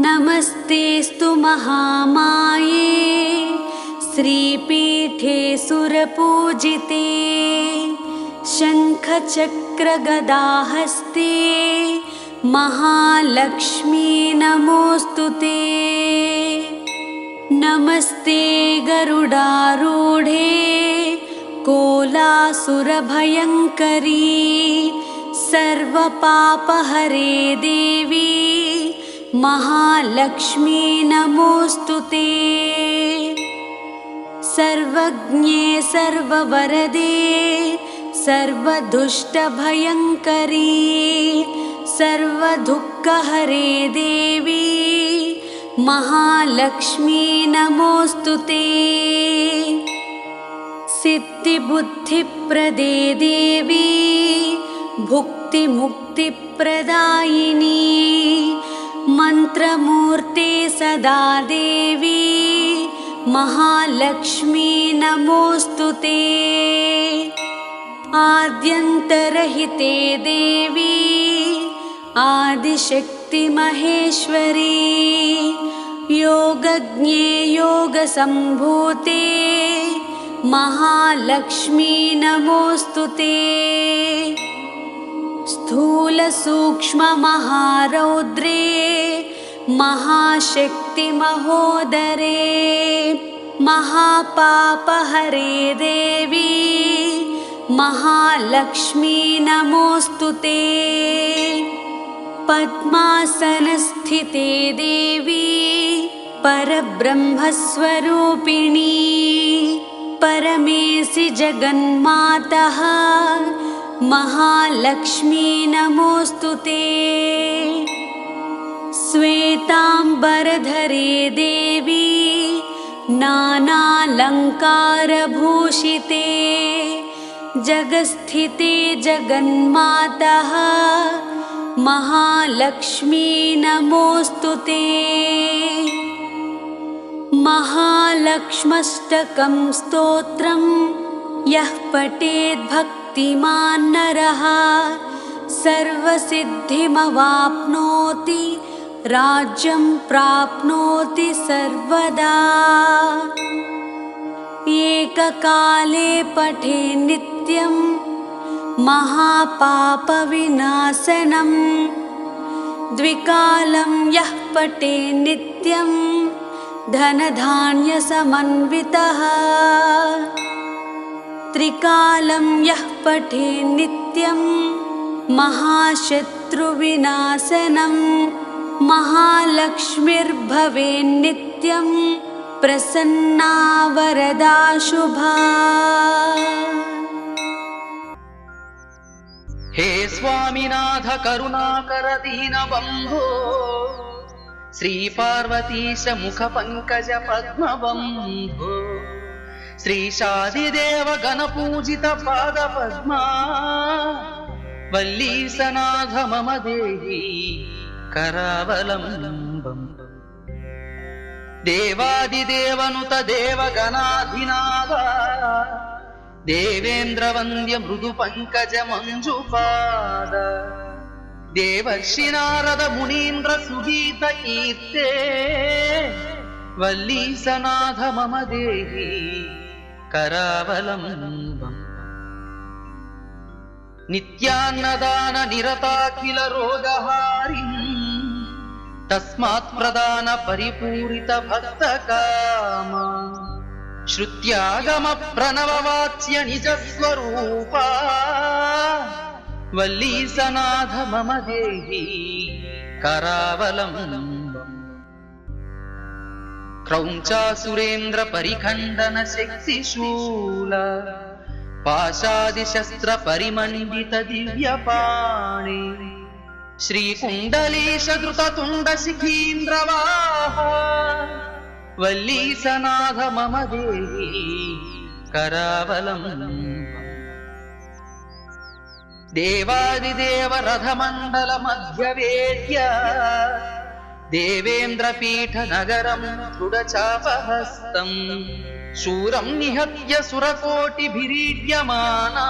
नमस्तेस्तु महामाये श्रीपीठे सुरपूजिते शङ्खचक्रगदाहस्ते महालक्ष्मी नमोऽस्तुते। नमस्ते गरुडारूढे कोलासुरभयङ्करी सर्वपापहरे देवी महालक्ष्मी नमोऽस्तुते। सर्वज्ञे सर्ववरदे सर्वदुष्टभयङ्करी सर्वदुःखहरे देवी महालक्ष्मी नमोऽस्तुते। सिद्धिबुद्धिप्रदे देवी भुक्तिमुक्तिप्रदायिनी मन्त्रमूर्ते सदा देवी महालक्ष्मी नमोऽस्तुते। आद्यन्तरहिते देवी आदिशक्ति महेश्वरी योगज्ञे योगसम्भूते महालक्ष्मी नमोऽस्तुते। स्थूलसूक्ष्ममहारौद्रे महाशक्ति महोदरे महापापहरे देवी महालक्ष्मी नमोऽस्तुते। पद्मासनस्थिते देवी परब्रह्मस्वरूपिणी परमेशि जगन्मातः महालक्ष्मी नमोऽस्तुते। श्वेताम्बरधरे देवी नानालङ्कारभूषिते जगस्थिते जगन्मातः महालक्ष्मी नमोऽस्तुते। महालक्ष्म्यष्टकं स्तोत्रं यः पठेत् भक्तिमान् नरः सर्वसिद्धिमवाप्नोति राज्यं प्राप्नोति सर्वदा। एककाले पठे नित्यं महापापविनाशनं द्विकालं यः पठे नित्यं धनधान्यसमन्वितः त्रिकालं यः पठे नित्यं महाशत्रुविनाशनं महालक्ष्मीर्भवेन्नित्यं प्रसन्ना वरदा शुभा। हे स्वामिनाथ करुणाकर दीनबन्धो श्री पार्वतीश मुखपङ्कज पद्मबन्धो श्रीशादिदेव गणपूजित पादपद्मा वल्लीसनाथ मम देहि करावलम्बम्। देवादिदेवनुत देवगणाधिनाथ देवेन्द्रवन्द्य मृदुपङ्कज मञ्जुपाद देवर्षि नारद मुनीन्द्र सुगीत कीर्ते वल्लीसनाथ मम देहि करावलम्बम्। नित्यान्नदान निरताखिल रोगहारिम् तस्मात् प्रदान परिपूरित भक्तकामा श्रुत्यागम प्रणववाच्य निजस्वरूपा वल्लीसनाथ मम देहि करावलम्बम्। क्रौञ्चासुरेन्द्र परिखण्डन शक्तिशूल पाशादिशस्त्र परिमण्डित दिव्यपाणि श्रीकुण्डलीश धृततुण्ड शिखीन्द्रवाह वल्लीसनाथ मम देहि करावलम्बम्। देवादिदेव रथमण्डल मध्यवेद्य देवेन्द्रपीठ नगरं दृढचापहस्तम् शूरं निहत्य सुरकोटिभिरीड्यमाना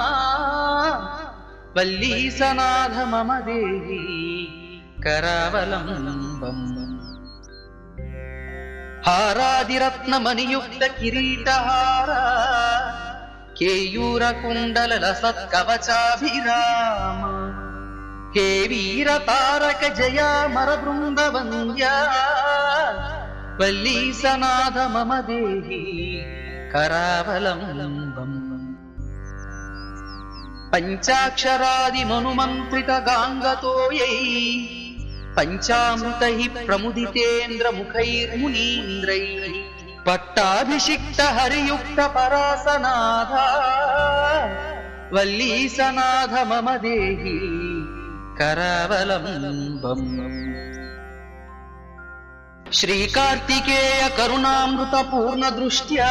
वल्लीसनाथ मम देहि करावलम्बम् हारादिरत्नमणियुक्त किरीटहारा केयूरकुण्डलसत्कवचाभिराम हे वीरतारक जयामरबृन्दवन्द्या वल्लीसनाथ मम देहि करावलम्बम् पञ्चाक्षरादिमनुमन्त्रितगाङ्गतोयै पञ्चामृतैः प्रमुदितेन्द्रमुखैर्मुनीन्द्रैः पट्टाभिषिक्तहरियुक्तपरासनाथा वल्लीसनाथ मम देहि करावलम्बम् श्रीकार्तिकेय करुणामृतपूर्णदृष्ट्या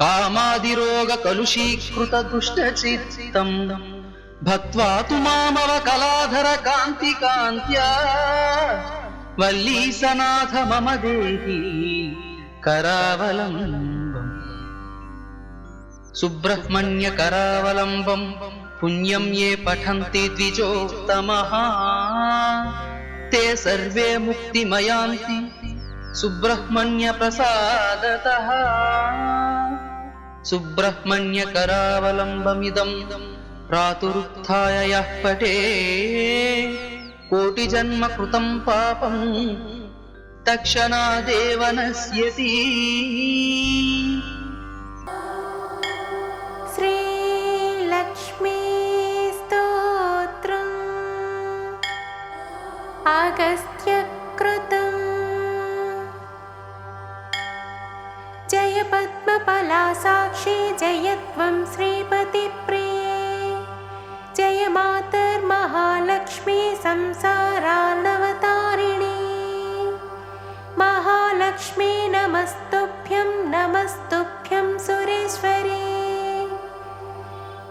कामादिरोगकलुषीकृतदुष्टचित्तम् भक्त्वा तु मामवकलाधर कान्तिकान्त्या वल्लीसनाथ मम देहि करावलम्बम् सुब्रह्मण्य करावलम्बम् पुण्यं ये पठन्ति द्विजोत्तमः ते सर्वे मुक्तिमयान्ति सुब्रह्मण्य प्रसादतः सुब्रह्मण्य करावलम्बमिदं प्रातरुत्थाय यः पठे कोटिजन्म कृतं पापं तत्क्षणादेव नश्यति श्रीलक्ष्मी स्तोत्रम् अगस्त्यकृतम् जय पद्मफला साक्षी जय त्वं श्रीपतिप्रिये जय मातर्महालक्ष्मी संसारार्णवतारिणी महालक्ष्मी नमस्तुभ्यं सुरेश्वरी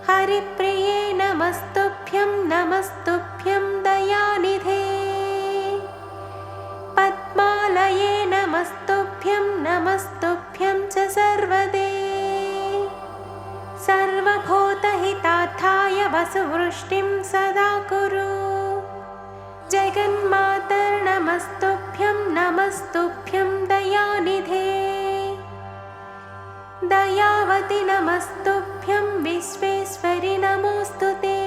हरिप्रिये नमस्तुभ्यं दयानिधे पद्मालये नमस्तुभ्यं च सर्वदे सर्वभूतहितार्थाय वसुवृष्टिं सदा कुरु जगन्मातर्नमस्तुभ्यं दयानिधे दयावति नमस्तुभ्यं विश्वेश्वरि नमोऽस्तुते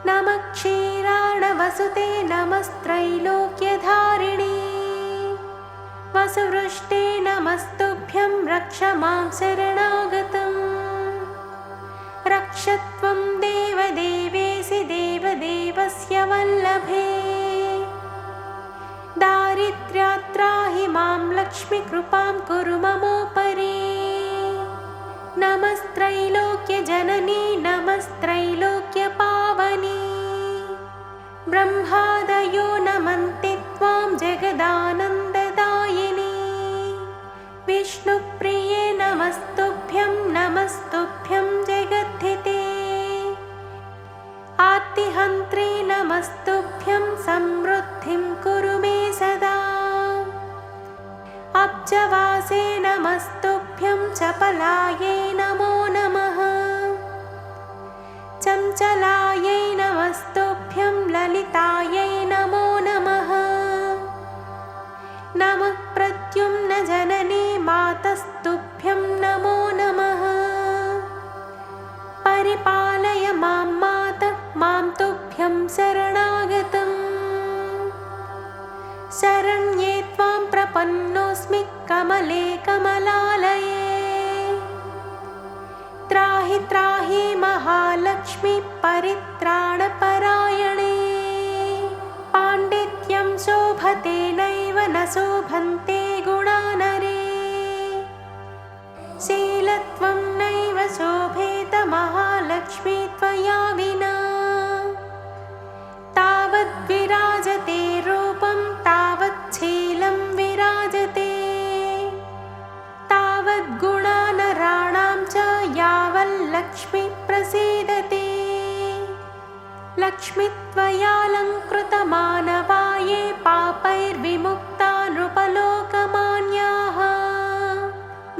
नमः क्षीरार्णवसुते नमस्त्रैलोक्यधारिणी वसुवृष्टे नमस्तुभ्यं रक्ष मां शरणागतम् रक्ष त्वं देवदेवेसि देवदेवस्य वल्लभे दारिद्र्यात्राहि मां लक्ष्मीकृपां कुरु ममोपरि नमस्त्रैलोक्यजननी नमस्त्रैलोक्यपावनी ब्रह्मादयो नमन्ति त्वां जगदानन्ददायिनी विष्णुप्रिये नमस्तुभ्यं जगद्धिते आर्तिहन्त्रे नमस्तुभ्यं समृद्धिं कुरु मे सदा अब्जवासे नमस्तुभ्यं चपलायै नमो नमः चञ्चलायै नमस्तुभ्यं ललितायै नमो नमः नमः प्रद्युम्नजननी मातस्तुभ्यं नमो नमः परिपालय मां मातः मां तुभ्यं शरणागतम् शरण्ये त्वां प्रपन्नोऽस्मि कमले कमलालये त्राहि त्राहि महालक्ष्मी परित्राणपरायणे पाण्डित्यं शोभते नैव न शोभन्ते गुणानरे शीलत्वं नैव शोभेत महालक्ष्मी त्वया विना तावद्विराजते रूपं तावच्छीलं विराजते तावद्गुणानराणां च यावल्लक्ष्मी प्रसीदते लक्ष्मी त्वयालङ्कृतमानवाये पापैर्विमुक्ता नृपलोकमान्याः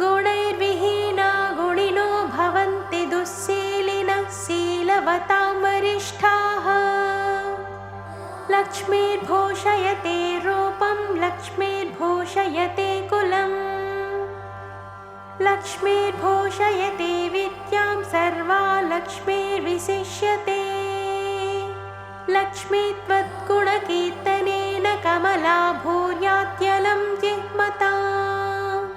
गुणैर्विहीना गुणिनो भवन्ति दुःशीलिनः शील भवतां वरिष्ठाः। लक्ष्मीर्भूषयते रूपं लक्ष्मीर्भूषयते कुलम् लक्ष्मीर्भूषयते विद्यां सर्वा लक्ष्मीर्विशिष्यते। लक्ष्मी त्वद्गुणकीर्तनेन कमला भूयात्यलं जिह्मताम्।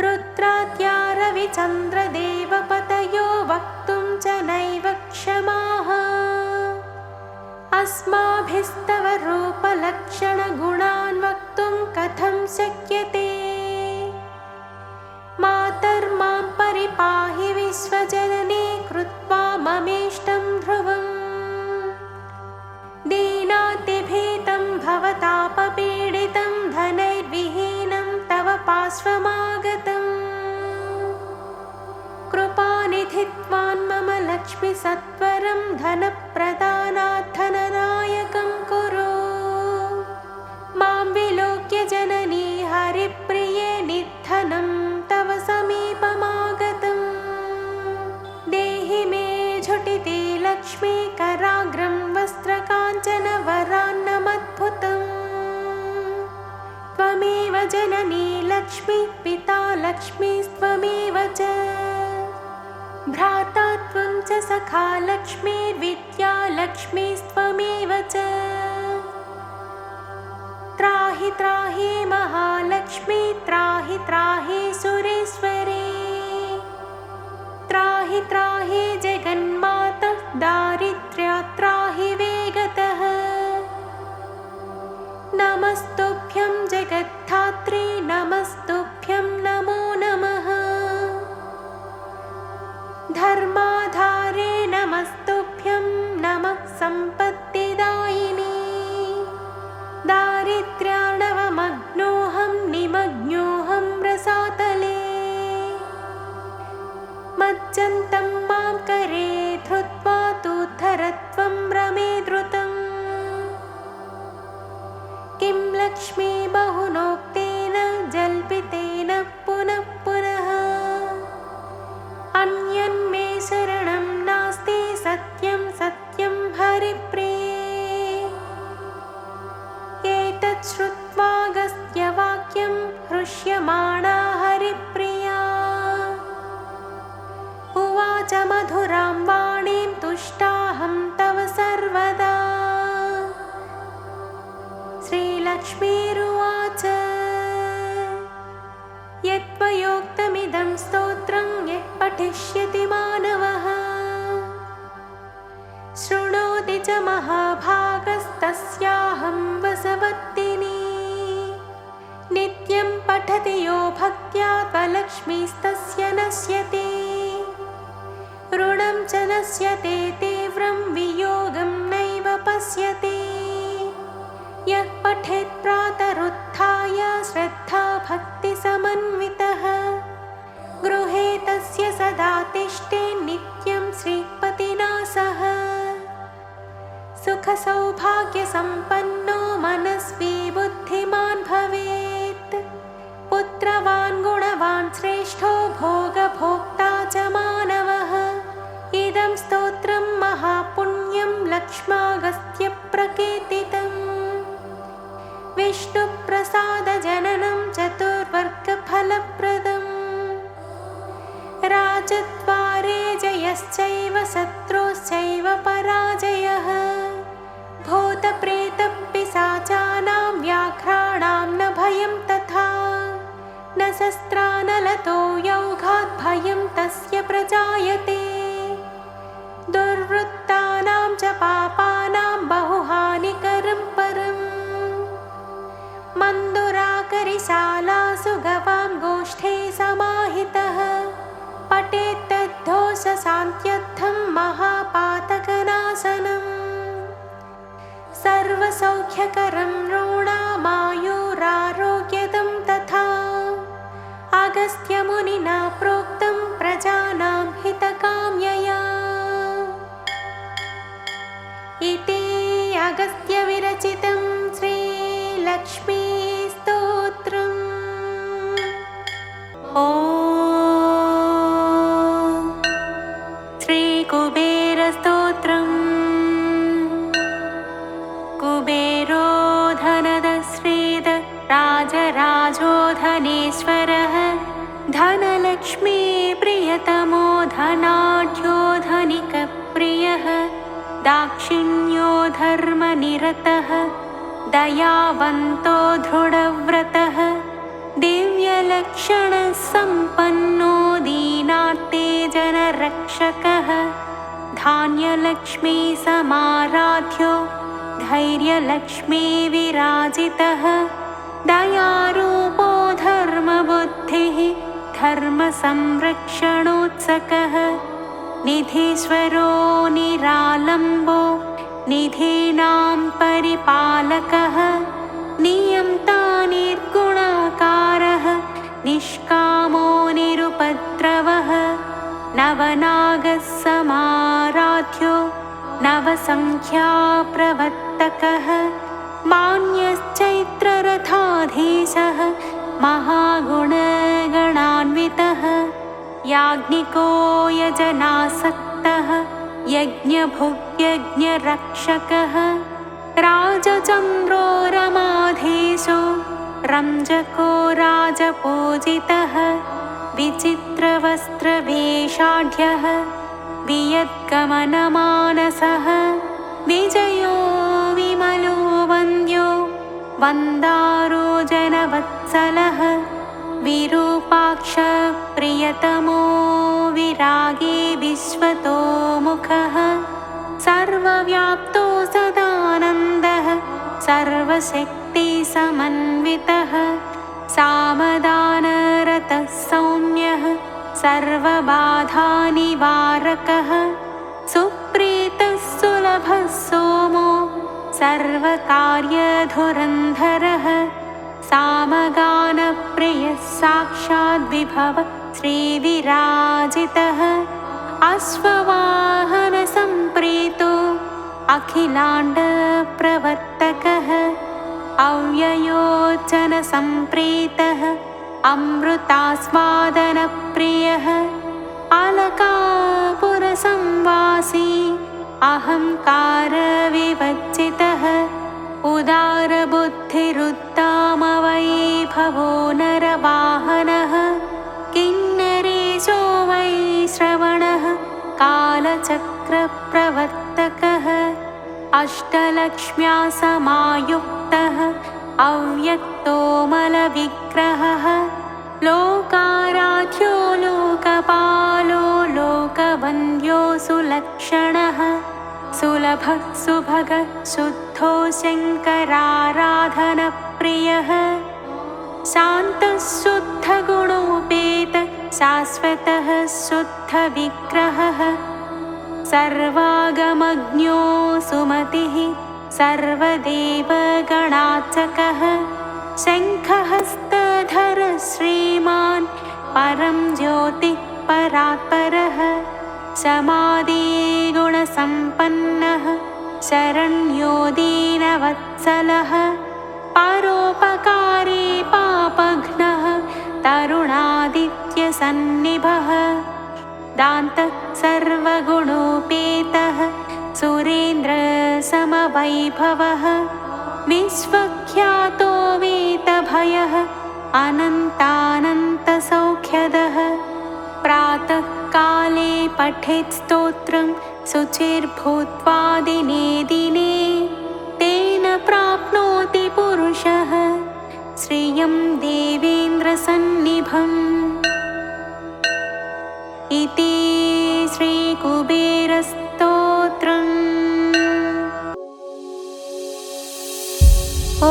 रुद्राद्या रविचन्द्रदेवपतयो वक्तुं च नैव क्षमाः। अस्माभिस्तव रूपलक्षणगुणान् वक्तुं कथं शक्यते। मातर्मां परिपाहि विश्वजननी कृत्वा ममेष्टं ध्रुवम्। दीनातिभीतं भवतापपीडितं धनैर्विहीनं तव पार्श्वमागतम्। कृपानिधित्वान् मम लक्ष्मीसत्वरं धनप्रदानात् धननायकं कुरु। मां विलोक्य जननी हरिप्रिये निर्धनं तव समीपमागतम्। देहि मे झटिति लक्ष्मी कराग्रं वस्त्रकाञ्चनवरान्नमद्भुतम्। त्वमेव जननी लक्ष्मी पिता लक्ष्मीस्त्वमेव च। भ्राता त्वं च सखा लक्ष्मीर्विद्या लक्ष्मीस्त्वमेव च। त्राहि त्राहि महालक्ष्मी त्राहि त्राहि सुरेश्वरी। त्राहि त्राहि जगन्माता दारिद्र्यात् त्राहि वेगतः। नमस्तुभ्यं जगद्धात्री नमस्तुभ्यं नमो नमः। धर्माधारे नमस्तुभ्यं नमः सम्पत्तिदायिनी। दारिद्र्यार्णवमग्नोऽहं निमग्नोऽहं रसातले। मज्जन्तं मां करे धृत्वा तूद्धरत्वं रमे द्रुतम्। किं लक्ष्मी बहुनोक्तेन जल्पितेन पुनः पुनः। अन्यन्मे शरणं नास्ति सत्यं सत्यं हरिप्रिये। एतत् श्रुत्वागस्त्यवाक्यं हृष्यमाणा हरिप्रिया। उवाच मधुरां वाणीं तुष्टाहं तव सर्वदा। श्रीलक्ष्मीरुवाच यत्त्वयोक्तमिदं स्तोत्रं यः पठिष्यति मानवः। शृणोति च महाभागस्तस्याहं वसवत्तिनी। नित्यं पठति यो भक्त्या त्वलक्ष्मीस्तस्य नश्यते। ऋणं च नश्यते तीव्रं वियोगं नैव पश्यते। यः पठेत् प्रातरुत्थाय श्रद्धा भक्तिसमन्वितः। गृहे तस्य सदा तिष्ठेत् नित्यं श्रीपतिना सह। सुखसौभाग्यसम्पन्नो मनस्वी बुद्धिमान् भवेत्। पुत्रवान् गुणवान् श्रेष्ठो भोगभोक्ता च मानवः। इदं स्तोत्रं महापुण्यं लक्ष्मागस्त्यप्रकीर्तितम्। विष्णुप्रसादजननं चतुर्वर्गफलप्रदम्। राजद्वारे जयश्चैव शत्रोश्चैव पराजयः। भूतप्रेतपिशाचानां व्याघ्राणां न भयं तथा। न शस्त्रानलतो यौघात् भयं तस्य प्रजायते। दुर्वृत्तानां च पापानां बहुहानिकरं परम्। मन्दुराकरिशालासु गवां गोष्ठे समाहितः। पठेत् तद्धोषशान्त्यर्थं महापातकनाशनम्। सर्वसौख्यकरं नृणामायुरारोग्यदं तथा। अगस्त्यमुनिना प्रोक्तं प्रजानां हितकाम्यया। इति अगस्त्यविरचितं श्रीलक्ष्मीस्तोत्रम्। ॐ श्रीगुरुभ्यो कुबेरस्तोत्रम् कुबेरो धनदश्रीद राजराजो धनेश्वरः धनलक्ष्मी प्रियतमो धनाढ्यो धनिकप्रियः दाक्षिण्यो धर्मनिरतः दयावन्तो दृढव्रतः दिव्यलक्षणसम्पन्नो दीनार्ते जनरक्षकः धान्यलक्ष्मी समाराध्यो धैर्यलक्ष्मी विराजितः दयारूपो धर्मबुद्धिः धर्मसंरक्षणोत्सकः निधीश्वरो निरालम्बो निधीनां परिपालकः नियन्ता निर्गुणाकारः निष्कामो निरुपद्रवः नवनागसमाराध्यो नवसङ्ख्याप्रवर्तकः मान्यश्चैत्ररथाधीशः महागुणगणान्वितः याज्ञिको यजनासक्तः यज्ञभुग्यज्ञरक्षकः राजचन्द्रो रमाधीशो रंजको राजपूजितः विचित्रवस्त्रवेषाढ्यः वियद्गमनमानसः विजयो विमलो वन्द्यो वन्दारो जनवत्सलः विरूपाक्षप्रियतमो विरागे विश्वतोमुखः सर्वव्याप्तो सदानन्दः सर्वशक्तिसमन्वितः सामदानरतः सौम्यः सर्वबाधानिवारकः सुप्रीतः सुलभः सोमो सर्वकार्यधुरन्धरः सामगानप्रियः साक्षाद्विभव श्रीविराजितः अश्ववाहनसम्प्रीतो अखिलाण्डप्रवर्तकः अव्ययोचनसम्प्रीतः अमृतास्वादनप्रियः अलकापुरसंवासी अहङ्कारविवर्जितः उदारबुद्धिरुत्तमवैभवो नरवाहनः किन्नरेशो वै श्रवणः कालचक्रप्रवर्तकः अष्टलक्ष्म्या समायुक्तः अव्यक्तोमलविग्रहः लोकाराध्यो लोकपालो लोकवन्द्यो सुलक्षणः सुलभः सुभगः शुद्धो शङ्कराराधनप्रियः शान्तः शुद्धगुणोपेतः शाश्वतः शुद्धविग्रहः सर्वागमज्ञो सुमतिः सर्वदेवगणार्चकः शङ्खहस्तधरः श्रीमान् परं ज्योतिः परात्परः समाधिगुणसम्पन्नः शरण्यो दीनवत्सलः परोपकारी पापघ्नः तरुणादित्यसन्निभः दान्तः सर्वगुणोपेतः सुरेन्द्रसमवैभवः विश्वख्यातो वीतभयः अनन्तानन्तसौख्यदः प्रातःकाले पठेत् स्तोत्रं शुचिर्भूत्वा दिने दिने तेन प्राप्नोति पुरुषः श्रियं देवेन्द्रसन्निभम् इति श्रीकुबेरस्तोत्रम्। ॐ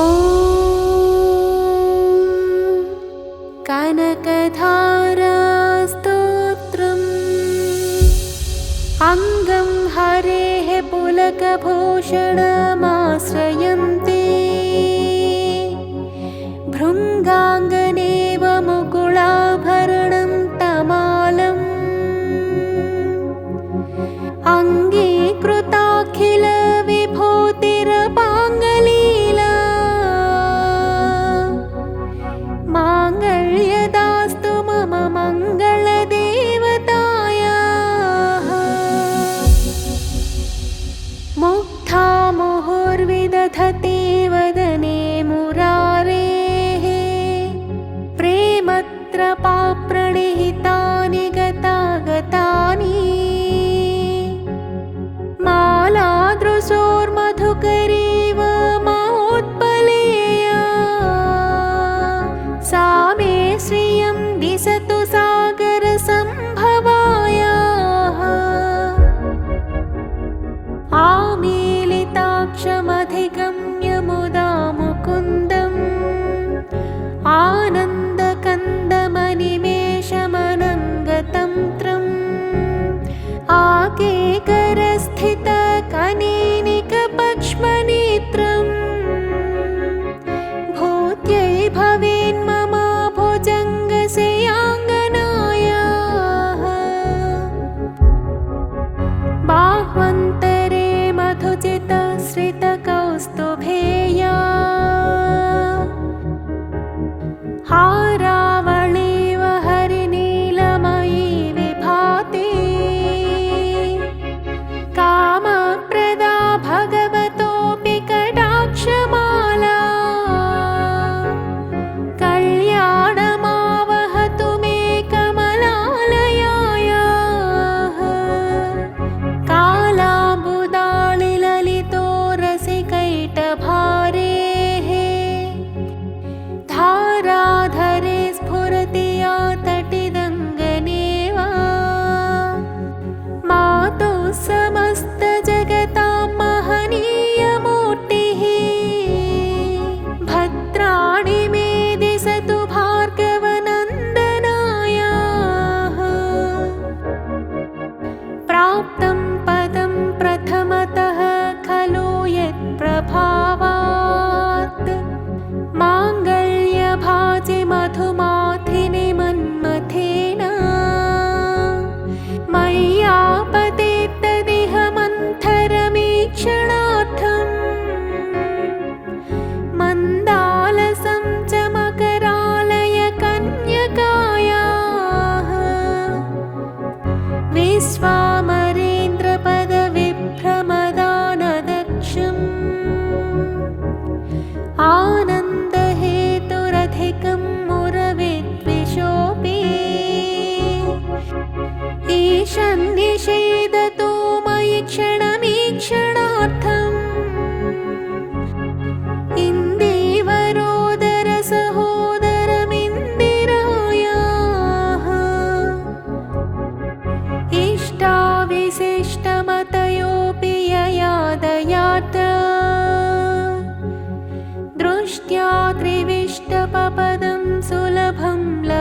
कनकधारास्तोत्रम् अङ्गं हरेः पुलकभूषणमाश्रयन्ते भृङ्गाङ्गनेव मुकुलाभरणं तमालम् अङ्गीकृताखिलविभूतिरपाङ्गलीला माङ्गल्यदास्तु मम मङ्गलदेवतायाः।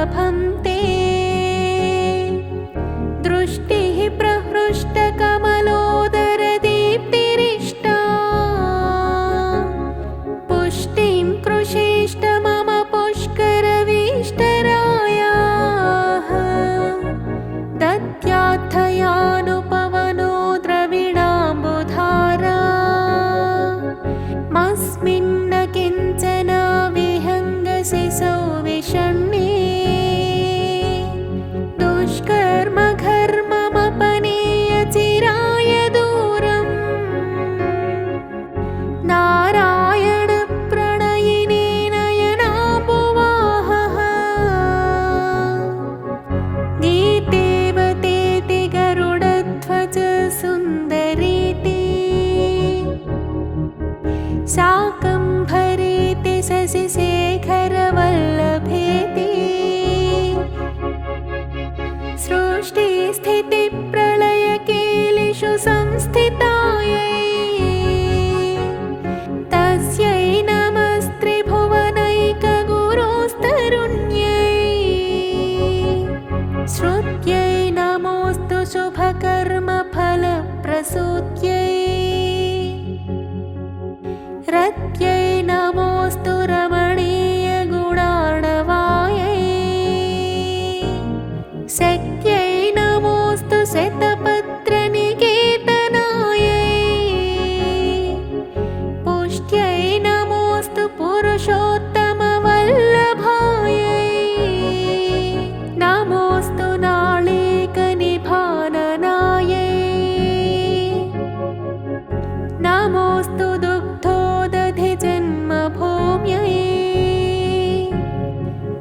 लभन्ते दृष्टिः प्रहृष्टकमलोदरदीप्तिरिष्टा पुष्टिं कृषेष्ट मम पुष्करविष्टरायाः दत्यार्थयानुपवनो द्रविणाम्बुधारा मस्मिन्न किञ्चन विहङ्गशिशौ विषण्णे दुष्कर्मघर्ममपनीय चिराय दूरम् नारायणप्रणयिने नयनाम्बुवाहः गीतेवतेति गरुडध्वज सुन्दरीति शाकम्भरीति शशिशेखरवल्लभेति सृष्टिस्थितिप्रलयकेलिषु संस्थितायै तस्यै नमस्त्रिभुवनैकगुरोस्तरुण्यै श्रुत्यै नमोऽस्तु शुभकर्मफलप्रसूत्यै रत्यै नमोऽस्तु रमणीयगुणार्णवायै शक्यै नमोऽस्तु शतपत्रनिकेतनायै पुष्ट्यै नमोऽस्तु पुरुषोत्तमवल्लभायै नमोऽस्तु नाळीकनिभाननायै नमोऽस्तु दुग्धोदधिजन्मभूम्यै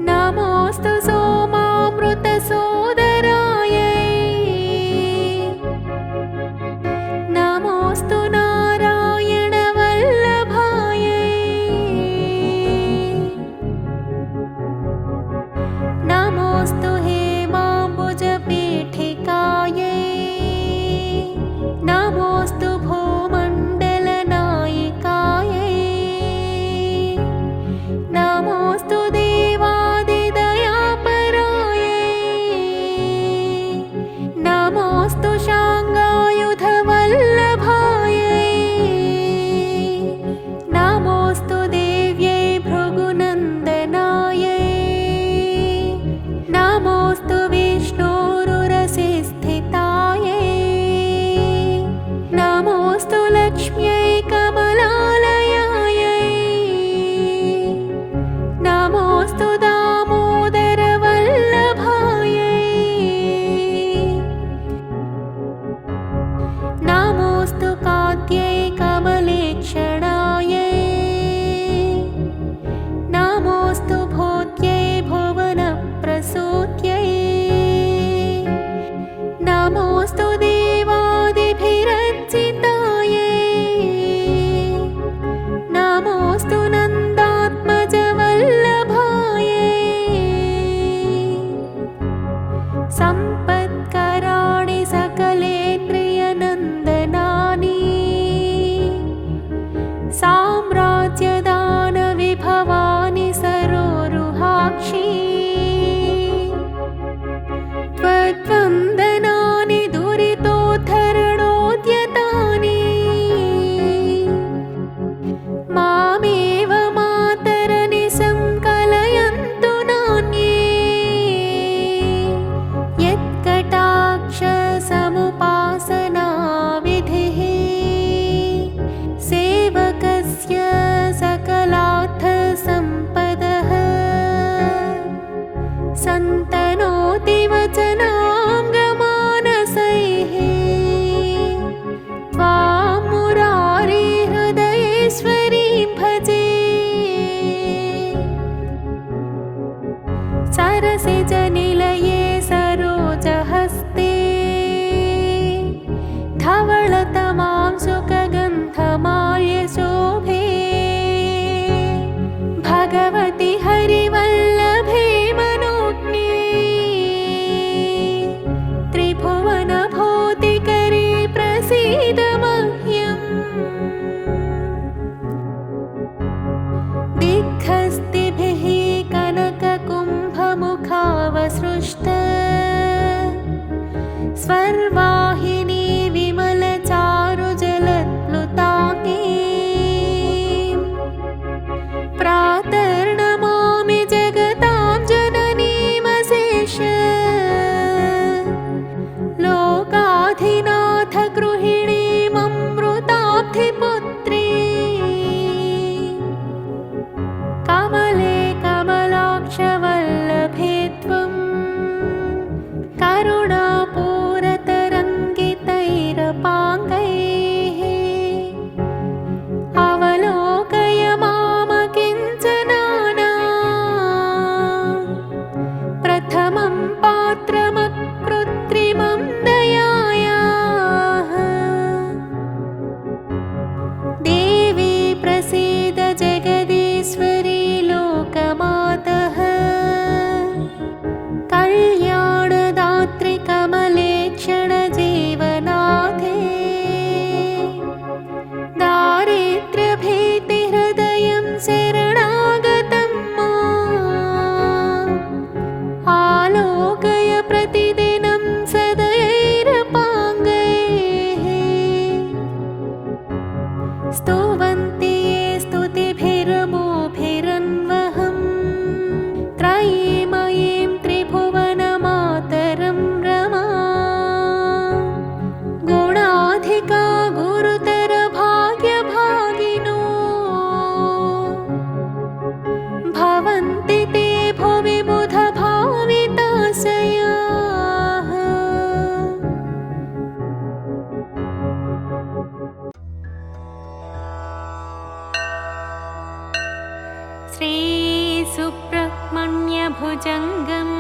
नमोऽस्तु सोमामृतसोदरायै नमोऽस्तु नारायणवल्लभायै नमोऽस्तु हेमाम्बुजपीठिकायै नमोऽस्तु भूमण्डलनायिकायै नमोऽस्तु देवादिदयापरायै नमोऽस्तु शाङ्गायुधवल्लभायै नमोऽस्तु देव्यै भृगुनन्दनायै नमोऽस्तु विष्णोरुरसि स्थितायै नमोऽस्तु लक्ष्म्यै कमलालयायै नमोऽस्तु दामोदरवल्लभायै नमोऽस्तु कात्यै कमलेक्षणायै नमोऽस्तु भूत्यै भुवनप्रसूत्यै नमोऽस्तु देवादिभिरर्चितायै नमोऽस्तु नन्दात्मजवल्लभायै सम्पत्कराणि सकलेन्द्रियनन्दनानि साम्राज्यदानविभवानि सरोरुहाक्षी त्वद्वन्दनानि दुरितोद्धरणोद्यतानि मामेव मातरनिशं कलयन्तु नान्ये यत्कटाक्षसमुपासनाविधिः सेवकस्य सकलार्थसम्पदः सन्तनोति वचनाङ्गमानसैः त्वां मुरारी हृदयेश्वरीं भजे सरसिजनिलये सरोजहस्ते धवलतमां सुखगन्धमाल्यशोभे भगवति हरिवल्लभे मनोज्ञे त्रिभुवनभूतिकरे प्रसीद मह्यम् दिग्हस्तिभिः कनककुम्भमुखा स्तुवन्ति ये स्तुतिभिरमोभिरन्वहम् त्रयीमयीं त्रिभुवनमातरं रमा गुणाधिका गुरुतर भाग्यभागिनो भवन्ति ते भुवि बुधभाविताशयाः। श्रीसुब्रह्मण्यभुजङ्गम्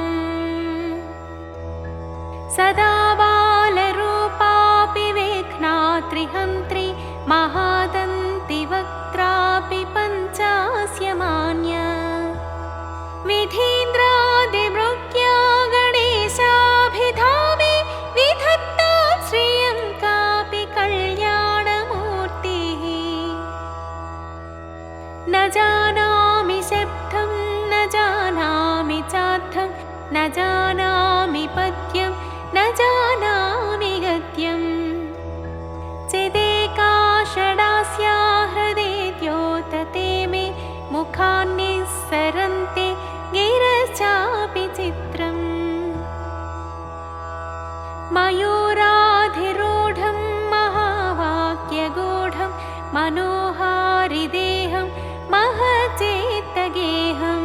सदा बालरूपापि विघ्नात्रिहन्त्री महादन्तिवक्त्रापि पञ्चास्यमान्य विधीन्द्रादिमृग्या गणेशाभिधामे विधत्ता श्रियं कापि कल्याणमूर्तिः न जानामि शब्दं न जानामि चार्थं न जानामि पद्यं न जानामि गद्यं चिदेका षडास्या हृदे द्योतते मे मुखान्निस्सरन्ते गिरश्चापि चित्रम् मयूराधिरूढं महावाक्यगूढं मनोहारिदेहं महच्चेत्तगेहं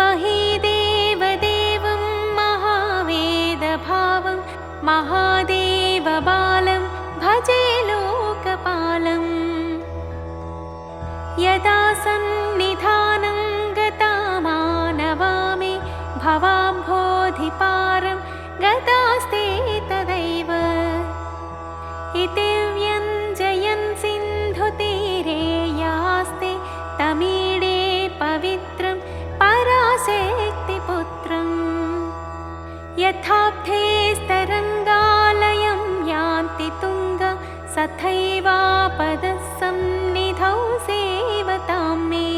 महीदेवदेवं महावेदभावं महादेवबालं भजे लोकपालम् यदा सन्निधानं गता मानवामि भवाम्भोधिपारं गतास्ते तदैव इति व्यञ्जयन् सिन्धुतीरे यास्ते तमीडे पवित्रं पराशक्तिपुत्रम् यथाब्धे स्तरङ्गालयं यान्ति तुङ्ग तथैवापदसन्निधौ सेवतां मे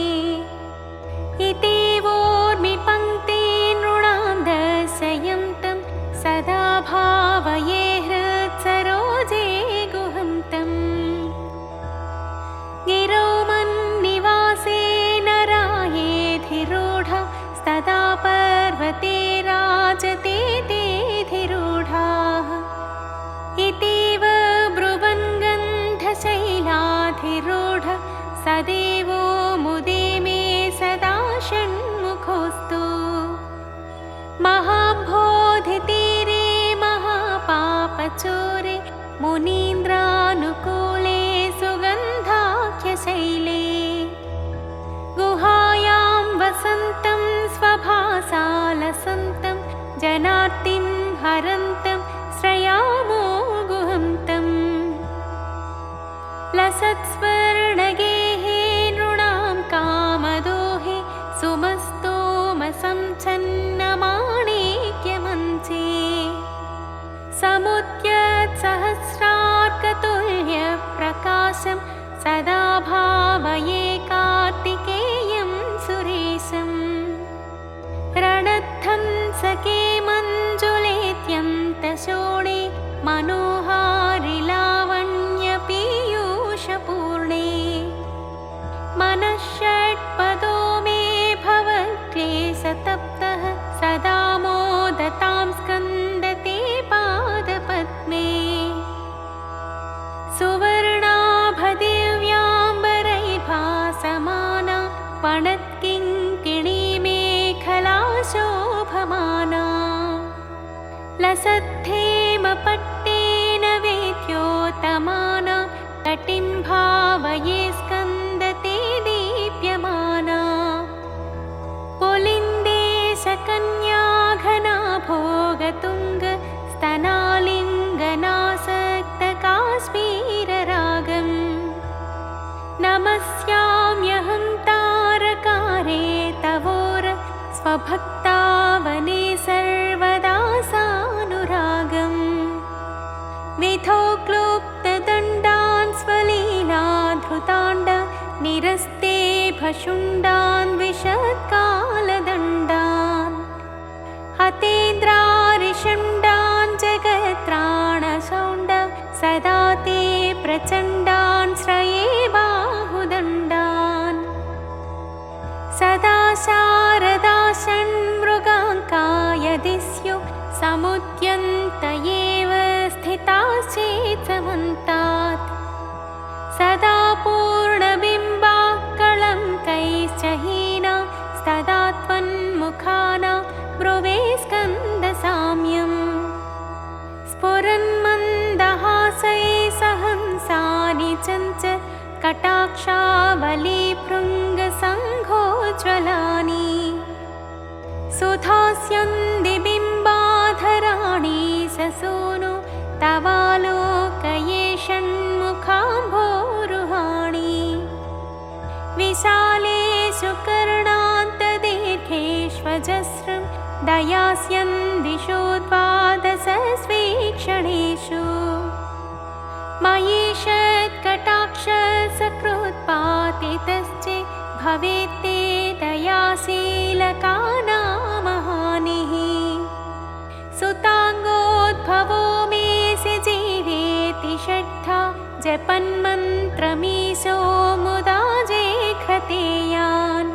इति वोर्मि पङ्क्ति नृणां दर्शयन्तं सदा भावये हृत्सरोजे गुहं तम् गिरौ मन्निवासे नरायेधिरूढ सदा पर्वते राजते तेधिरूढाः इतीव ब्रुवन् गन्धशैलाधिरूढ सदेवो मुदे मे सदा षण्मुखोऽस्तु महाम्भोधितीरे महापापचोरे मुनीन्द्रानुकूले सुगन्धाख्यशैले गुहायां वसन्तं स्वभासालसन्तं जनार्तिं हरन्तं श्रयामो गुहं तम् लसत्स्वर्णगेहे नृणां कामदोहे सुमस्तोमसंच्छन्नमाणिक्यमञ्चे समुद्यत्सहस्रार्कतुल्यप्रकाशं सदा भावये कार्तिकेयं सुरेशम् रणध्वंसके मञ्जुलेत्यन्तशोणे मनोहारि लावण्यपीयूषपूर्णे मनःषट्पदो मे भवक्लेशतप्तः सदा मोदतां स्कन्दते पादपद्मे सुवर्णाभदिव्याम्बरैर्भासमाना पणत्किङ्किणीमेखला शोभमाना लसद्धेमपट्टेन वेद्योतमाना कटिं भावये स्कन्दते दीप्यमाना पुलिन्देशकन्याघना भोगतुङ्ग स्तनालिङ्गनासक्तकाश्मीररागम् नमस्याम्यहं तारकारे तवोर स्वभक्तावने सर्वदा सानुरागम् विधौ क्लुप्तदण्डान् स्वलीलाधृताण्ड निरस्ते भशुण्डान् विशत्कालदण्डान् हतेन्द्रारिषण्डान् जगत्राणशौण्ड सदा ते प्रचण्डान् श्रये बाहुदण्डान् सदा शारदाषण्मृगाङ्काय दिस्यु समुद्यन्त एव स्थिताश्चेत् समन्तात् सदा पूर्णबिम्बाक्कलं कैश्च हीना सदा त्वन्मुखाना ब्रुवे स्कन्दसाम्यम् स्फुरन्मन्दहासै सहंसानि चञ्च कटाक्षावलीभृङ्गसङ्घोज्ज्वलानि सुधास्यन्दिबिम्बाधराणि ससूनु तवालोकये षण्मुखाम्भोरुहाणि विशालेषु कर्णान्तदीर्घेष्वजस्रं दयास्यन्दिशो द्वादशस्वीक्षणेषु मयेषत्कटाक्षसकृत्पातितश्च भवेत्ते दयाशीलकानामहानिः सुताङ्गोद्भवो मेऽसि जीवेति षट्था जपन्मन्त्रमीशो मुदा जेघतेयान्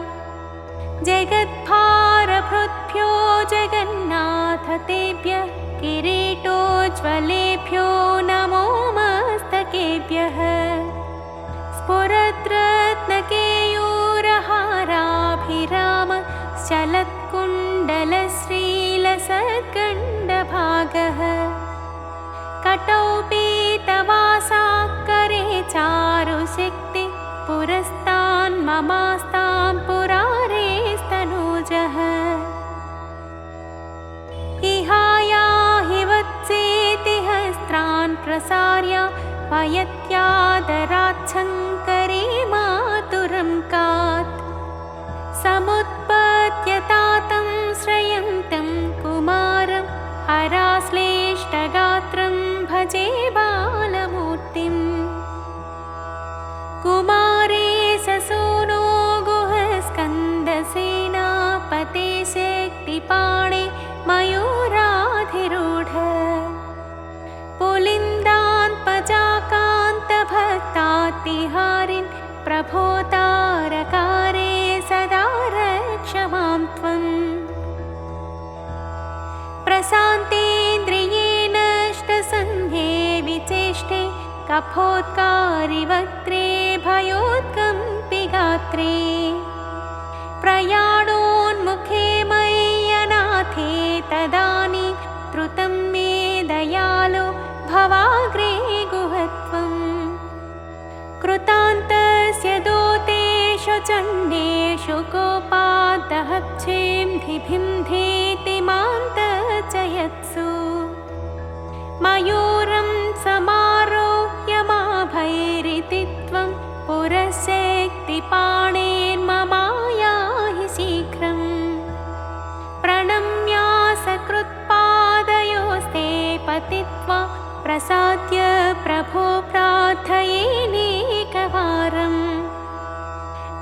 जगद्भारभृद्भ्यो जगन्नाथ तेभ्यः किरीटोज्ज्वलेभ्यो नमो मस्तकेभ्यः स्फुरद्रत्नकेयूरहाराभिराम चलत्कुण्डलश्रीलसद्गण्डभागः कटौ पीतवासाकरे चारुशक्ति पुरस्तान्ममास्तां पुरारेस्तनूजः इहायाहि वत्सेति हस्त्रान् प्रसार्य वयत्यादराच्छङ्करे मातुरं कात् समुत्पद्यतातं श्रयन्तं कुमारं हराश्लेष्टगात्रं भजे बालमूर्तिम् कुमारे ससूनो गुहस्कन्दसेनापते शक्तिपाणे मयूराधिरूढ पुलिन्दान्पजाकान्तभक्तातिहारिन् प्रभो तारकारे सदा रक्ष मां त्वम् प्रशान्तेन्द्रियेणष्टसन्ध्ये विचेष्टे कफोत्कारिवक्त्रे भयोत्कम्पि गात्रे प्रयाणोन्मुखे मय्यनाथे तदानीं त्रुतं मे दयालो भवाग्रे गुहत्वम् कृतान्तस्य दूतेषु चण्डेषु कोपादहक्षेन्धिभिन्धेति मां तर्जयत्सु मयूरं समारोह्य माभैरिति त्वं पुरशक्तिपाणेर्ममायाहि शीघ्रम् प्रणम्या सकृत्पादयोस्ते पतित्वा प्रसाद्य प्रभो प्रार्थयेनेकवारम्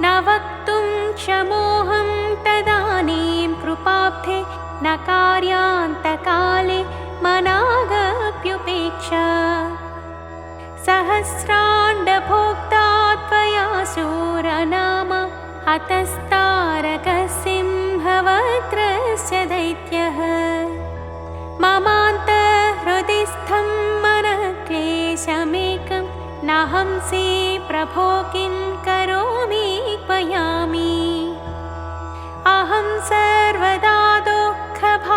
न वक्तुं क्षमोऽहं तदानीं कृपाब्धे न कार्यान्तकाले मनागप्युपेक्षा सहस्राण्डभोक्ता त्वया शूरनाम हतस्तारकः सिंहवक्त्रस्य दैत्यः ममान्तःहृदि स्थं मनः क्लेशमेकं नाहंसि प्रभो किं करोमि क्वयामि अहं सर्वदा दुःखभारावसन्नो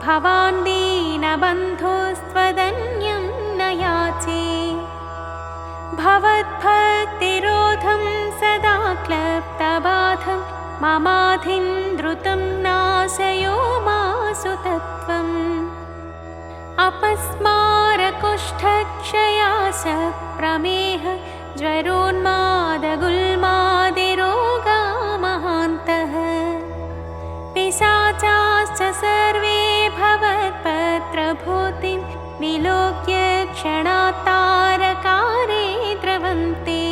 भवान् दीनबन्धुस्त्वदन्यं न याचे भवद्भक्तिरोधं सदा क्लप्तबाधं ममाधिन्द्रुतं नाशयो मासु तत्त्वम् अपस्मारकुष्ठक्षयास प्रमेह ज्वरोन्मादगुल्मादिरोगा महान्तः पिशाचाश्च सर्वे भवत्पत्रभूतिं विलोक्य क्षणात्तारकारे द्रवन्ते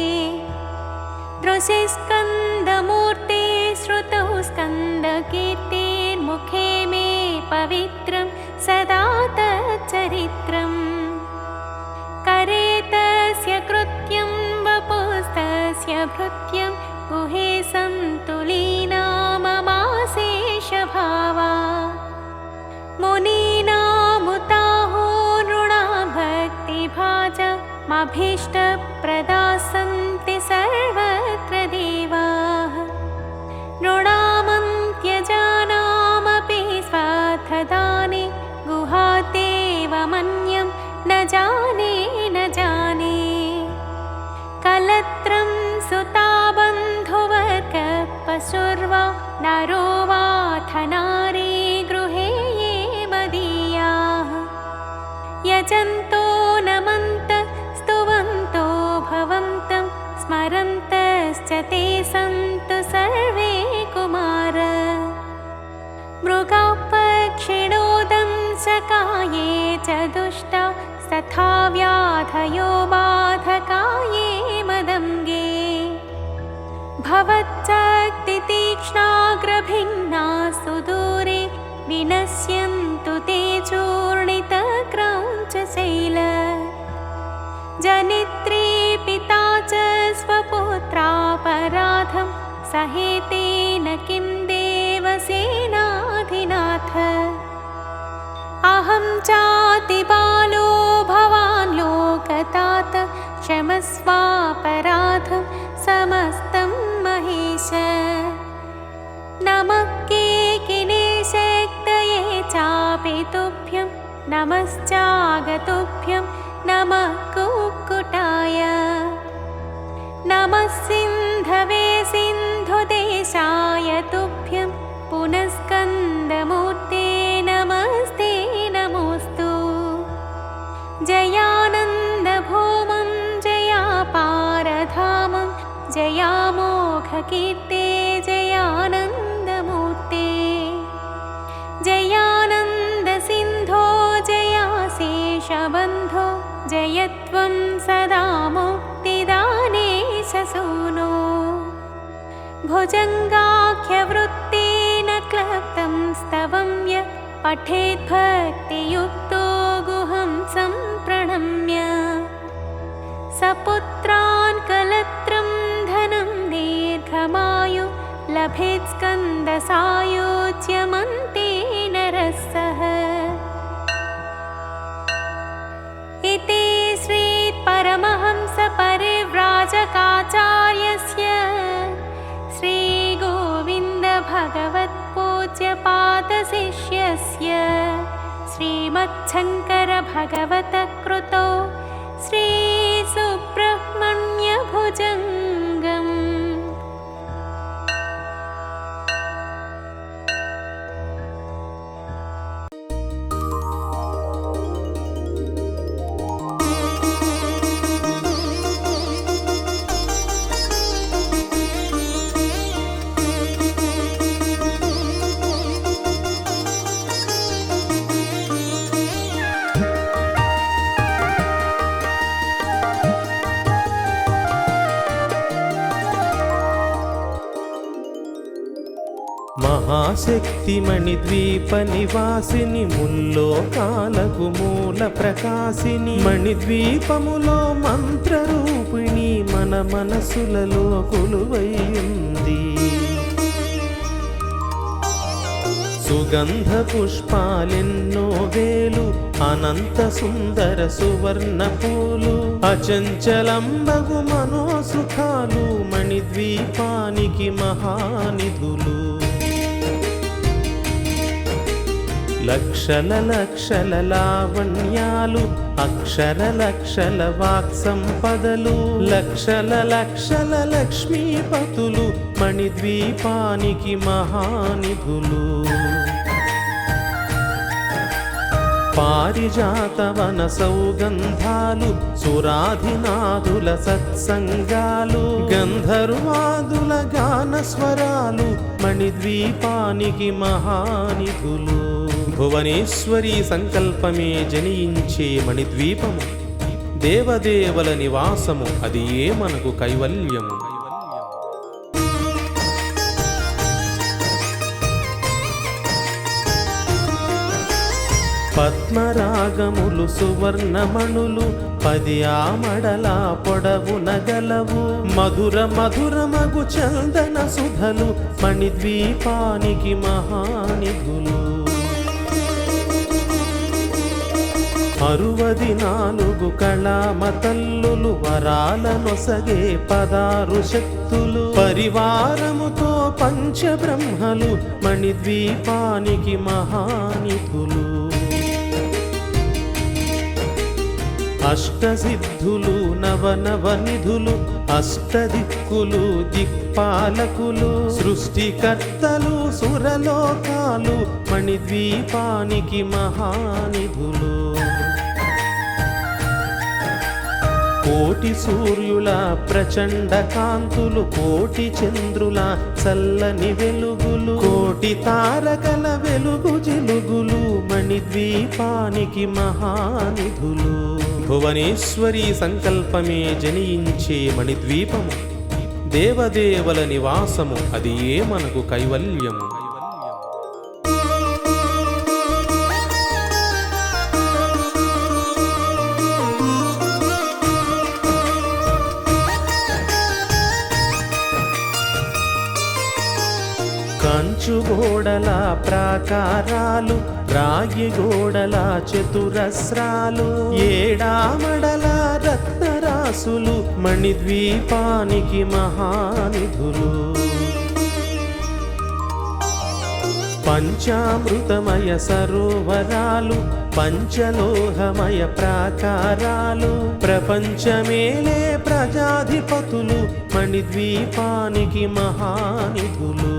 दृशिस्कन्दमूर्ते श्रुतौ स्कन्दकीर्तेर्मुखे मे पवित्रं सदा तच्चरित्रम् प्रभृत्यं गुहे सन्तुलीना ममाशेषभावा मुनीनामुताहो नृणां भक्तिभाजमभीष्टप्रदाः सन्ति सर्वत्र देवाः नृणामन्त्यजानामपि स्वार्थदाने गुहादेवमन्यं न जाने न जाने कलत्रं सुता बन्धुवर्गपशुर्वा नरो वाथ नारी गृहे ये मदीयाः यजन्तो नमन्त स्तुवन्तो भवन्तं स्मरन्तश्च ते सन्तु सर्वे कुमार मृगाः पक्षिणोदं शकाये च दुष्टा तथा व्याधयो बाधकाये मदङ्गे भवच्चक्तितीक्ष्णाग्रभिन्ना सुदूरे विनश्यन्तु ते चूर्णितक्रौञ्चशैल जनित्री पिता च स्वपुत्रापराधं सहेतेन किं देवसेनाधिनाथ अहं चातिबालो भवान् लोकतात क्षमस्वापराधं समस्तं महेश नमः केकिनेशक्तये चापि तुभ्यं नमश्चागतुभ्यं नमः कुक्कुटाय नमः सिन्धवे सिन्धुदेशाय तुभ्यं पुनस्कन्दमूर्ते नमस्ते नमोऽस्तु जयानन्दभूमं जयापारधामं जयामोघकीर्ते जयानन्दमूर्ते जयानन्दसिन्धो जयाशेषबन्धो जयत्वं सदा मुक्तिदाने शसूनो भुजङ्गाख्यवृत्तेन क्लृप्तं स्तवं य पठेत् भक्तियुक्तो गुहं सम्प्रणम्य सपुत्रान् कलत्रं धनं दीर्घमायु लभेत् स्कन्दसायुज्यमन्तेन रसः इति श्रीपरमहंसपरिव्राजकाचार्यस्य श्रीगोविन्दभगवत्पूज्यपादशिष्यस्य श्रीमच्छङ्करभगवतकृतो श्रीसुब्रह्मण्यभुजङ्गम् మహాశక్తిమణిద్వీప నివాసిని ముల్లోకాలకు మూల ప్రకాశిని మణిద్వీపములో మంత్రరూపిణి మన మనసులలో కొలువైయుంది సుగంధ పుష్పాలెన్నో వేలు అనంత సుందర సువర్ణ పూలు అచంచలంబగు మనోసుఖాలు మణిద్వీపానికి మహానిధులు లక్షల లక్షల లావణ్యాలు అక్షర లక్షల వాక్ సంపదలు లక్షల లక్షల లక్ష్మీపతులు మణిద్వీపానికి మహానిధులు పారిజాతవన సౌగంధాలు సురాధినాదుల సత్సంగాలు గంధర్వాదుల గానస్వరాలు మణిద్వీపానికి మహానిధులు భువనేశ్వరి సంకల్పమే జనించే మణిద్వీపము దేవదేవల నివాసము అది ఏ మనకు కైవల్యము పద్మరాగములు సువర్ణమణులు 10 ఆమడల పొడవున గలవు. మధుర మధురమగు చందన సుధలు మణిద్వీపానికి మహానిధులు. 64 కళామతల్లులు వరాలనొసగే 16 శక్తులు. పరివారముతో పంచబ్రహ్మలు మణిద్వీపానికి మహానిధులు. అష్టసిద్ధులు నవనవనిధులు అష్టదిక్కులు దిక్పాలకులు. సృష్టికర్తలు సురలోకాలు మణిద్వీపానికి మహానిధులు. కోటి సూర్యుల ప్రచండ కాంతులు కోటి చంద్రుల చల్లని వెలుగులు. కోటి తారకల వెలుగు జిలుగులు మణిద్వీపానికి మహానిధులు. భువనేశ్వరి సంకల్పమే జనించే మణిద్వీపము. దేవదేవల నివాసము, అది ఏ మనకు కైవల్యము. కంచు గోడల ప్రాకారాలు రాగి గోడల చతురస్రాలు. 7 ఆమడల రత్నరాసులు మణిద్వీపానికి మహానిధులు. పంచామృతమయ సరోవరాలు పంచలోహమయ ప్రాకారాలు. ప్రపంచమేలే ప్రజాధిపతులు మణిద్వీపానికి మహానిధులు.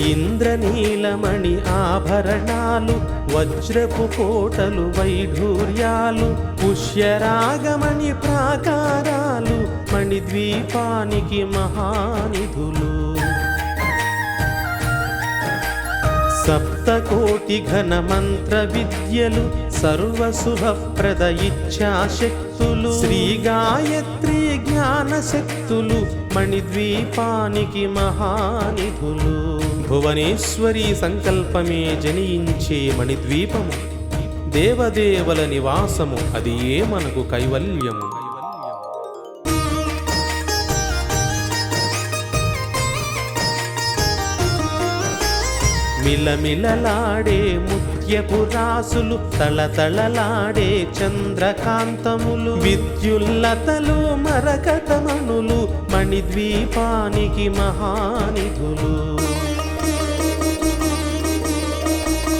ఇంద్రనీలమణి ఆభరణాలు వజ్రపు కోటలు వైఢూర్యాలు. పుష్యరాగమణి ప్రాకారాలు మణిద్వీపానికి మహానిధులు. సప్తకోటి ఘన మంత్ర విద్యలు సర్వశుభప్రద ఇచ్ఛాశక్తులు. శ్రీ గాయత్రి జ్ఞాన శక్తులు మణిద్వీపానికి మహానిధులు. భువనేశ్వరి సంకల్పమే జనించే మణిద్వీపము. దేవదేవల నివాసము, అది ఏ మనకు కైవల్యము. మిలమిలలాడే ముత్యపు రాసులు తళతళలాడే చంద్రకాంతములు. విద్యుల్లతలు మరకతమణులు మణిద్వీపానికి మహానిధులు.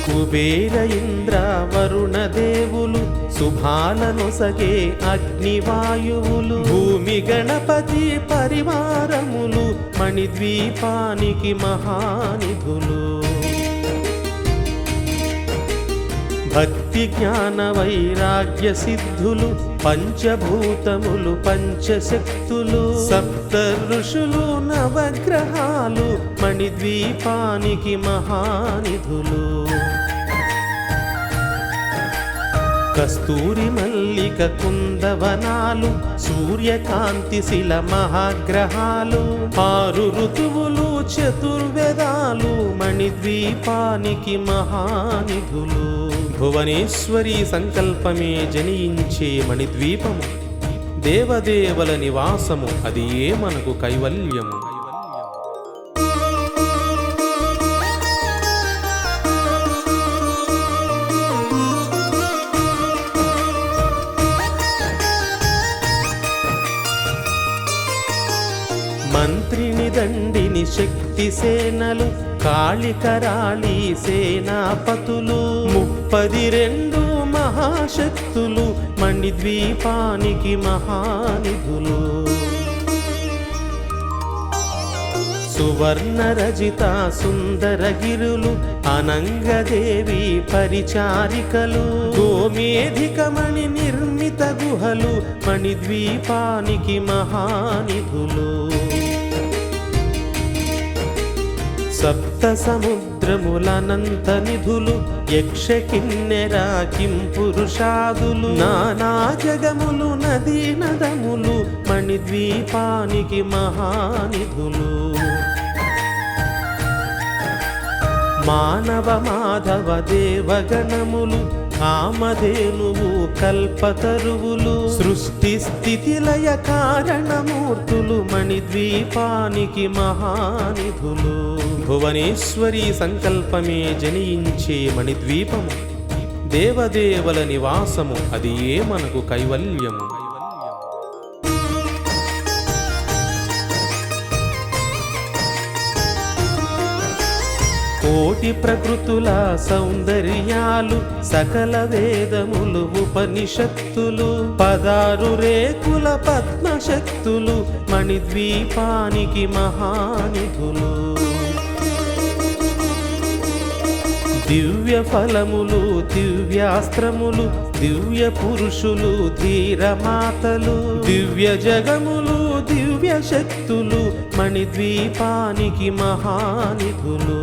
కుబేర ఇంద్ర వరుణ దేవులు శుభాలనొసగే అగ్నివాయువులు. భూమి గణపతి పరివారములు మణిద్వీపానికి మహానిధులు. భక్తి జ్ఞాన వైరాగ్య సిద్ధులు పంచభూతములు పంచశక్తులు. సప్త ఋషులు నవగ్రహాలు మణిద్వీపానికి మహానిధులు. కస్తూరి మల్లిక కుందవనాలు సూర్యకాంతి శిల మహాగ్రహాలు. 6 ఋతువులు చతుర్వేదాలు మణిద్వీపానికి మహానిధులు. భువనేశ్వరి సంకల్పమే జనించే మణిద్వీపము. దేవదేవల నివాసము, అది ఏ మనకు కైవల్యము. మంత్రిని దండిని శక్తి సేనలు కాళికరాళి సేనాపతులు. 32 మహాశక్తులు మణిద్వీపానికి మహానిధులు. సువర్ణ రజిత సుందరగిరులు అనంగదేవి పరిచారికలు. గోమేధికమణి నిర్మిత గుహలు మణిద్వీపానికి మహానిధులు. సప్త సముద్రములనంత నిధులు యక్ష కిన్నెర కింపురుషాదులు. నానా జగములు నదీ నదములు మణిద్వీపానికి మహానిధులు. మానవ మాధవ దేవగణములు కామధేనువు కల్పతరువులు సృష్టి స్థితి లయ కారణమూర్తులు మణిద్వీపానికి మహానిధులు. భువనేశ్వరి సంకల్పమే జనించే మణిద్వీపము, దేవదేవల నివాసము, అది ఏ మనకు కైవల్యము. కోటి ప్రకృతుల సౌందర్యాలు, సకల వేదములు ఉపనిషత్తులు, 16 రేకుల పద్మశక్తులు మణిద్వీపానికి మహానిధులు. దివ్య ఫలములు, దివ్యాస్త్రములు, దివ్య పురుషులు, ధీరమాతలు, దివ్య జగములు, దివ్య శక్తులు మణిద్వీపానికి మహానిధులు.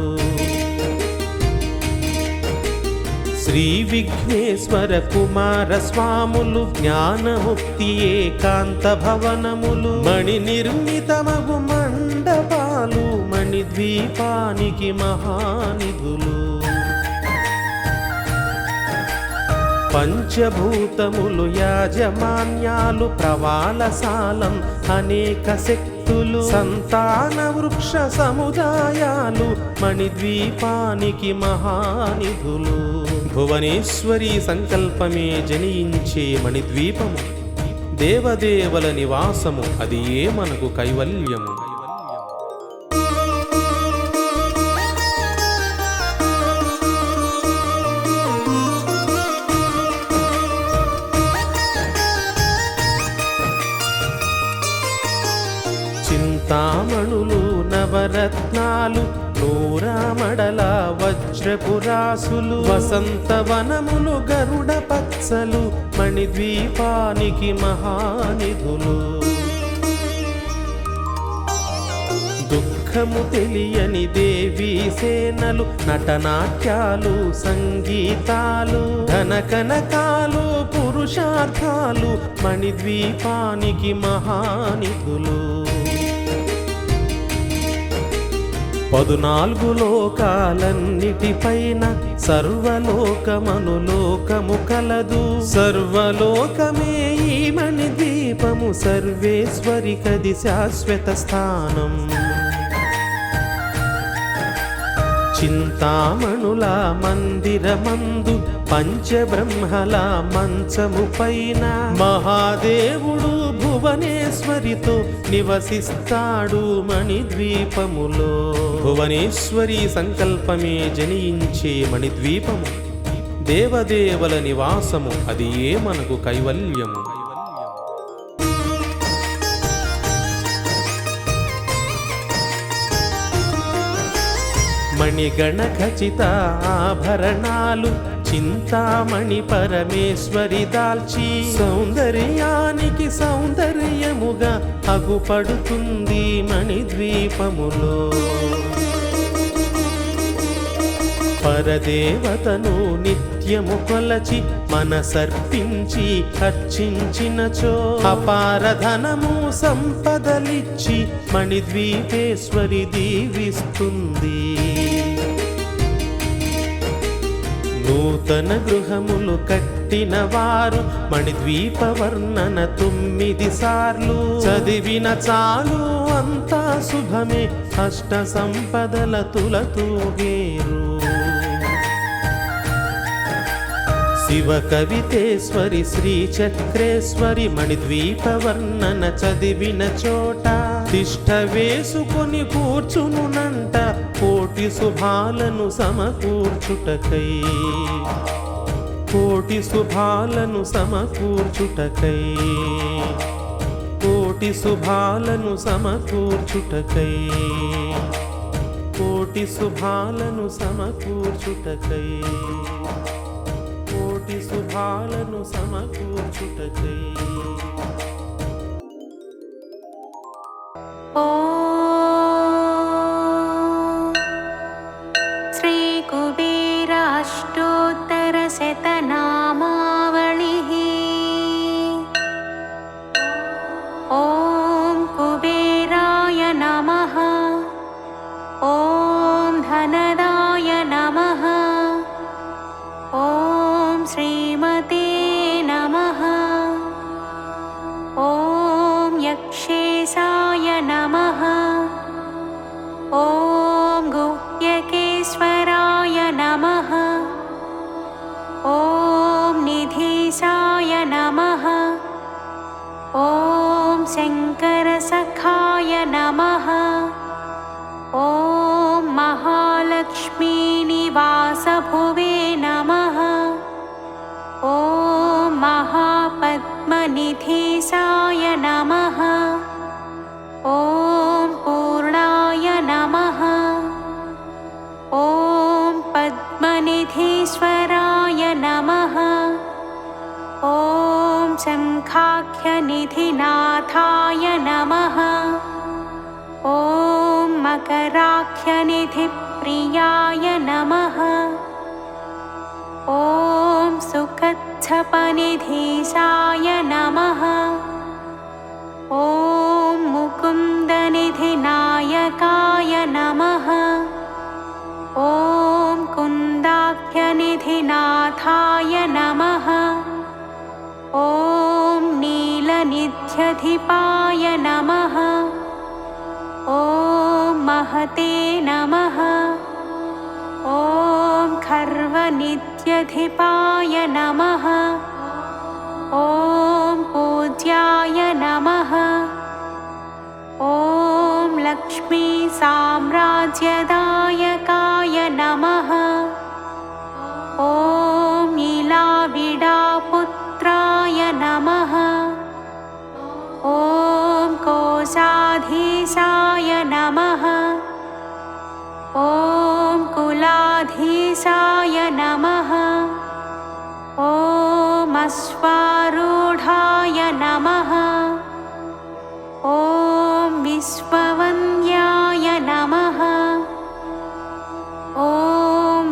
శ్రీ విఘ్నేశ్వర కుమార స్వాములు జ్ఞానముక్తి ఏకాంత భవనములు మణి నిర్మితమగు మండపాలు మణిద్వీపానికి మహానిధులు. పంచభూతములు యాజమాన్యాలు ప్రవాళసాలం అనేక శక్తులు సంతాన వృక్ష సముదాయాలు మణిద్వీపానికి మహానిధులు. భువనేశ్వరి సంకల్పమే జనించే మణిద్వీపము, దేవదేవల నివాసము, అది ఏ మనకు కైవల్యము. చింతామణులు నవరత్నాలు నూరామడల వజ్రపురాసులు వసంతవనములు గరుడ పచ్చలు మణిద్వీపానికి మహానిధులు. దుఃఖము తెలియని దేవీ సేనలు నటనాట్యాలు సంగీతాలు ధనకనకాలు పురుషార్థాలు మణిద్వీపానికి మహానిధులు. 14 లోకాలన్నిటిపైన సర్వలోకమనులోకము కలదు. సర్వలోకమే ఈ మణిద్వీపము, సర్వేశ్వరికది శాశ్వత స్థానం. చింతామణుల మందిరమందు పంచబ్రహ్మల మంచము పైన మహాదేవుడు భువనేశ్వరితో నివసిస్తాడు మణిద్వీపములో. భువనేశ్వరి సంకల్పమే జనించే మణిద్వీపము, దేవదేవల నివాసము, అది ఏ మనకు కైవల్యము. మణిగణ ఖచిత ఆభరణాలు చింతామణి పరమేశ్వరి దాల్చి సౌందర్యానికి సౌందర్యముగా అగుపడుతుంది మణిద్వీపములో. పరదేవతను నిత్యము కొలచి మనసర్పించి అర్చించినచో అపారధనము సంపదలిచ్చి మణిద్వీపేశ్వరి దీవిస్తుంది. నూతన గృహములు కట్టిన వారు మణిద్వీప వర్ణన 9 సార్లు చదివిన చాలు అంతా శుభమే, అష్ట సంపదల తులతూగేరు. శివ కవితేశ్వరి శ్రీ చక్రేశ్వరి మణిద్వీప వర్ణన చదివిన చోట తిష్ట వేసుకొని కూర్చునునంట కోటి శుభాలను సమకూర్చుటకై. కోటి శుభాలను సమకూర్చుటకై. కోటి శుభాలను సమకూర్చుటకై. కోటి శుభాలను సమకూర్చుటకై. కోటి శుభాలను సమకూర్చుటకై. శ్రీ కుబేరాష్టోత్తరశతనామావళిః. ఓం కుబేరాయ నమః. ఓం ధనదాయ నమః. शङ्करसखाय नमः। ॐ महालक्ष्मीनिवासभुवे नमः। ॐ महापद्मनिधीशाय नमः। ॐ पूर्णाय नमः। ॐ पद्मनिधीश्वराय नमः। ॐ शङ्खाख्यनिधिनाथाय नमः। ॐ मकराख्यनिधिप्रियाय नमः। ॐ सुकच्छपनिधीशाय नमः। ॐ मुकुन्दनिधिनायकाय नमः। ॐ कुन्दाख्यनिधिनाथाय नमः। ॐ नीलनिध्यधिपाय नमः। ॐ महते नमः। ॐ खर्वनित्यधिपाय नमः। ॐ पूज्याय नमः। ॐ लक्ष्मीसाम्राज्यदायकाय नमः। ॐ ईलाविडापुत्राय नमः। ॐ कोशाधीशाय नमः। ॐ कुलाधीशाय नमः। ॐ अश्वारूढाय नमः। ॐ विश्ववन्द्याय नमः। ॐ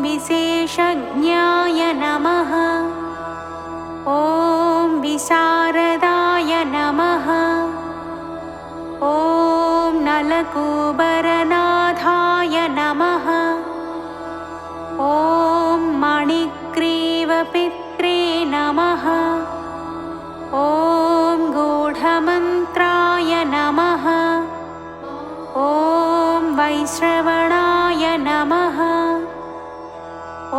विशेषज्ञाय नमः। ॐ विशारदाय नमः। ॐ नलकूबरनाथाय नमः। ॐ मणिग्रीवपित्रे नमः। ॐ गूढमन्त्राय नमः। ॐ वैश्रवणाय नमः। ॐ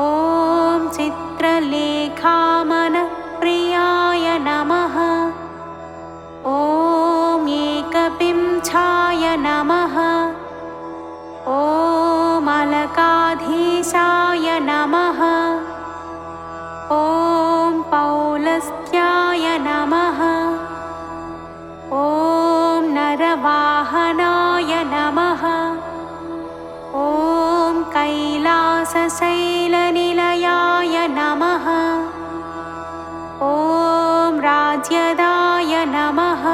चित्रलेखामनप्रियाय नमः। ॐ एकपिञ्छाय नमः। ॐ अलकाधीशाय नमः। ॐ पौलस्त्याय नमः। ॐ नरवाहनाय नमः। ॐ कैलासशैलनिलयाय नमः। ॐ राज्यदाय नमः।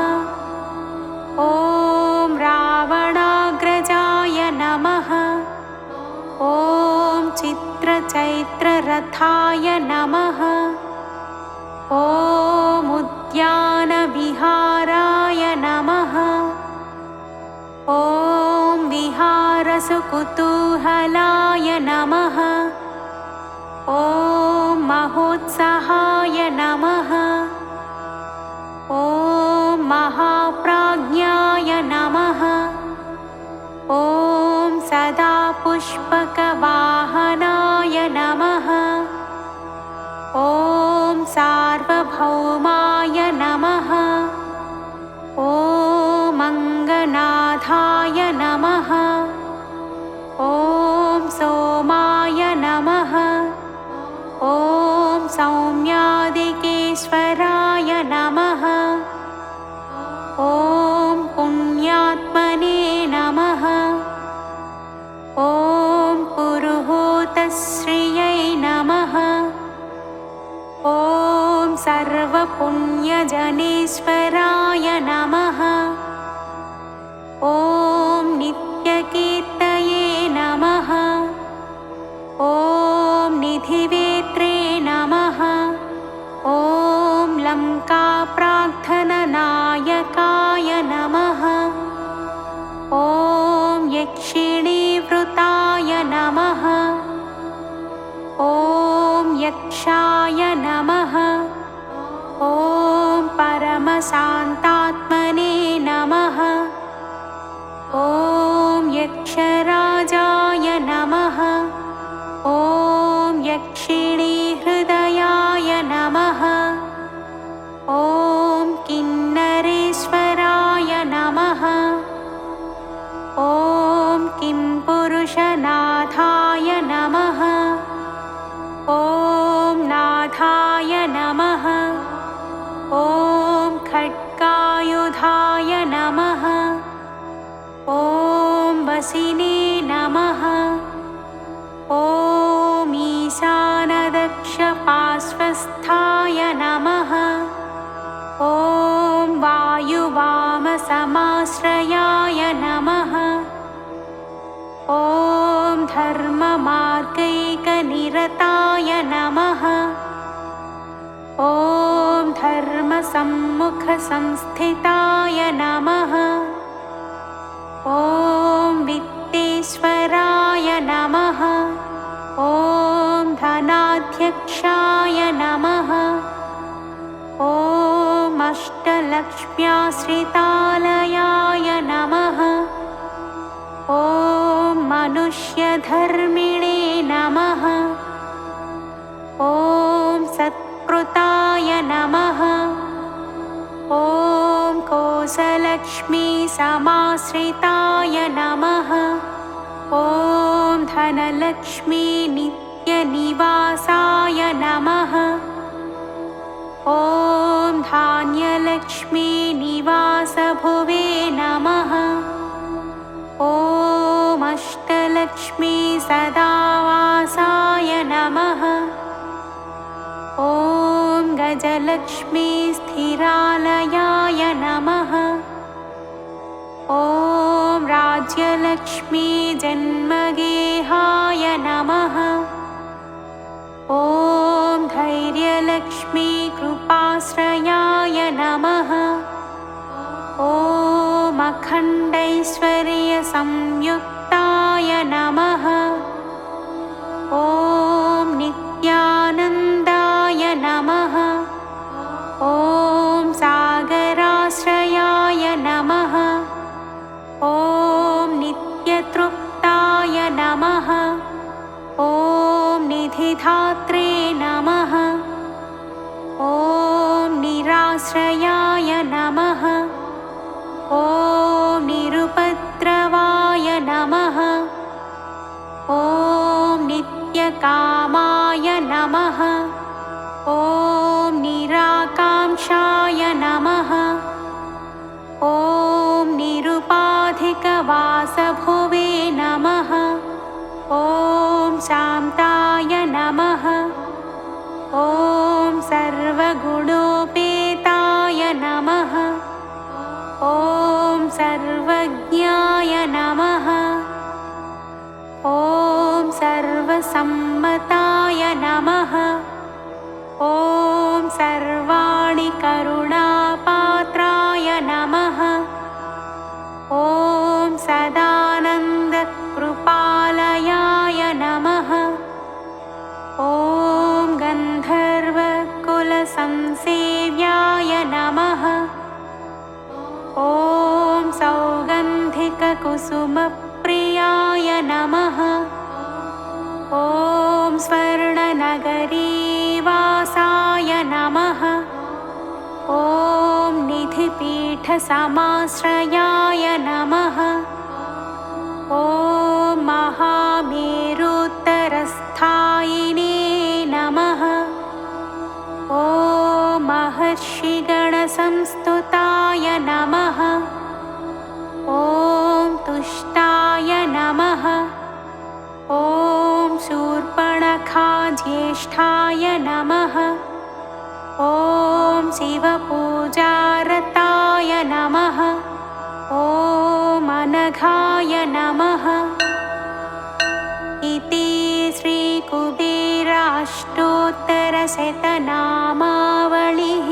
ॐ रावणाग्रजाय नमः। ॐ चित्रचैत्ररथाय नमः। ॐ उद्यानविहाराय नमः। ॐ विहारसुकुतूहलाय नमः। ॐ महोत्साहाय नमः। ॐ महाप्राज्ञाय नमः। ॐ सदा पुष्पकवाहनाय नमः। ॐ सार्वभौमाय नमः। ॐ अङ्गनाथाय नमः। ॐ सोमाय नमः। ॐ सौम्यादिकेश्वराय नमः। ॐ पुण्यात्मने नमः। ॐ पुरुहूतश्रियै नमः। ॐ सर्वपुण्यजनेश्वराय नमः। ॐ नित्यकीर्तये नमः। ॐ निधिवेत्रे नमः। ॐ लङ्काप्रार्थननायकाय नमः। ॐ यक्षिणीवृताय नमः। ॐ यक्षाय नमः। ॐ परमशान्तात्मने नमः। ॐ वसिने नमः। ॐ ईशानदक्षपार्श्वस्थाय नमः। ॐ वायुवामसमाश्रयाय नमः। ॐ धर्ममार्गैकनिरताय नमः। ॐ धर्मसम्मुखसंस्थिताय नमः। ॐ वित्तेश्वराय नमः। ॐ धनाध्यक्षाय नमः। ॐ अष्टलक्ष्म्याश्रितालयाय नमः। ॐ मनुष्यधर्मिणे नमः। ॐ सत्कृताय नमः। ॐ कोसलक्ष्मीसमाश्रिताय नमः। ॐ धनलक्ष्मी नित्यनिवासाय नमः। ॐ धान्यलक्ष्मी निवासभुवे नमः। ॐ अष्टलक्ष्मी सदावासाय नमः। ॐ गजलक्ष्मी स्थिरालयाय नमः। ॐ राज्यलक्ष्मी जन्मगेहाय नमः। ॐ धैर्यलक्ष्मी कृपाश्रयाय नमः। ॐ अखण्डैश्वर्यसंयुक्ताय नमः। ॐ नित्यानन्दाय नमः। ॐ सागराश्रयाय नमः। ॐ नित्यतृप्ताय नमः। ॐ निधिधात्रे नमः। ॐ निराश्रयाय नमः। ॐ निरुपद्रवाय नमः। ॐ नित्यकामाय नमः। ॐ निराकाङ्क्षाय नमः। ॐ निरुपाधिकवासभुवे नमः। ॐ शान्ताय नमः। ॐ सर्वगुणोपेताय नमः। ॐ सर्वज्ञाय नमः। ॐ सर्वसम्मताय नमः। ॐ सर्वाणि करुणापात्राय नमः। ॐ सदानन्दकृपालयाय नमः। ॐ गन्धर्वकुलसंसेव्याय नमः। ॐ सौगन्धिककुसुमप्रियाय नमः। ॐ स्वर्णनगरीवासाय नमः। ॐ निधिपीठसमाश्रयाय नमः। ॐ महामेरुत्तरस्थायिने नमः। ॐ महर्षिगणसंस्तुताय नमः। ॐ तुष्टाय नमः। ॐ शूर्पणखाज्येष्ठाय नमः। ॐ शिवपूजारताय नमः। ॐ अनघाय नमः। इति श्रीकुबेराष्टोत्तरशतनामावलिः।